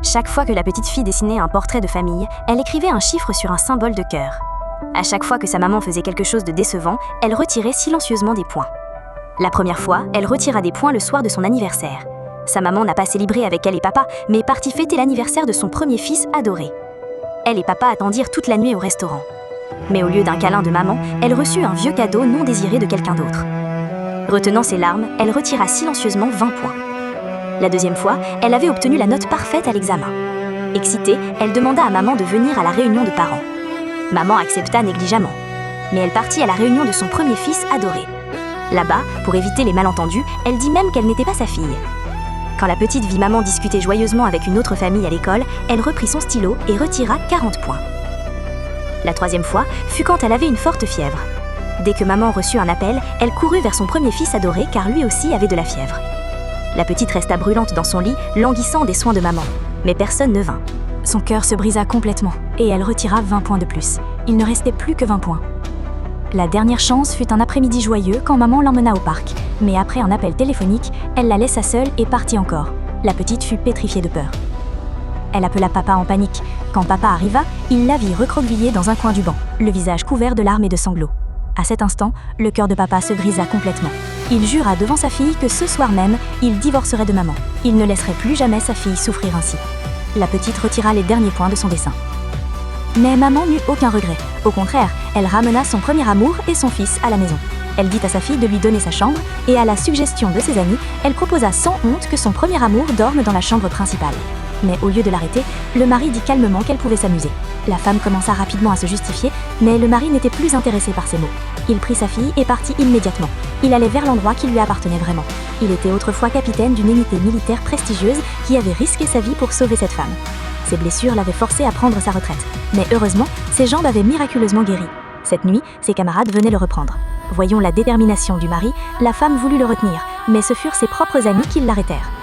Chaque fois que la petite fille dessinait un portrait de famille, elle écrivait un chiffre sur un symbole de cœur. À chaque fois que sa maman faisait quelque chose de décevant, elle retirait silencieusement des points. La première fois, elle retira des points le soir de son anniversaire. Sa maman n'a pas célébré avec elle et papa, mais est partie fêter l'anniversaire de son premier fils adoré. Elle et papa attendirent toute la nuit au restaurant. Mais au lieu d'un câlin de maman, elle reçut un vieux cadeau non désiré de quelqu'un d'autre. Retenant ses larmes, elle retira silencieusement 20 points. La deuxième fois, elle avait obtenu la note parfaite à l'examen. Excitée, elle demanda à maman de venir à la réunion de parents. Maman accepta négligemment. Mais elle partit à la réunion de son premier fils adoré. Là-bas, pour éviter les malentendus, elle dit même qu'elle n'était pas sa fille. Quand la petite vit maman discuter joyeusement avec une autre famille à l'école, elle reprit son stylo et retira 40 points. La troisième fois fut quand elle avait une forte fièvre. Dès que maman reçut un appel, elle courut vers son premier fils adoré car lui aussi avait de la fièvre. La petite resta brûlante dans son lit, languissant des soins de maman. Mais personne ne vint. Son cœur se brisa complètement et elle retira 20 points de plus. Il ne restait plus que 20 points. La dernière chance fut un après-midi joyeux quand maman l'emmena au parc. Mais après un appel téléphonique, elle la laissa seule et partit encore. La petite fut pétrifiée de peur. Elle appela papa en panique. Quand papa arriva, il la vit recroquevillée dans un coin du banc, le visage couvert de larmes et de sanglots. À cet instant, le cœur de papa se brisa complètement. Il jura devant sa fille que ce soir même, il divorcerait de maman. Il ne laisserait plus jamais sa fille souffrir ainsi. La petite retira les derniers points de son dessin. Mais maman n'eut aucun regret. Au contraire, elle ramena son premier amour et son fils à la maison. Elle dit à sa fille de lui donner sa chambre et à la suggestion de ses amis, elle proposa sans honte que son premier amour dorme dans la chambre principale. Mais au lieu de l'arrêter, le mari dit calmement qu'elle pouvait s'amuser. La femme commença rapidement à se justifier, mais le mari n'était plus intéressé par ces mots. Il prit sa fille et partit immédiatement. Il allait vers l'endroit qui lui appartenait vraiment. Il était autrefois capitaine d'une unité militaire prestigieuse qui avait risqué sa vie pour sauver cette femme. Ses blessures l'avaient forcé à prendre sa retraite. Mais heureusement, ses jambes avaient miraculeusement guéri. Cette nuit, ses camarades venaient le reprendre. Voyant la détermination du mari, la femme voulut le retenir, mais ce furent ses propres amis qui l'arrêtèrent.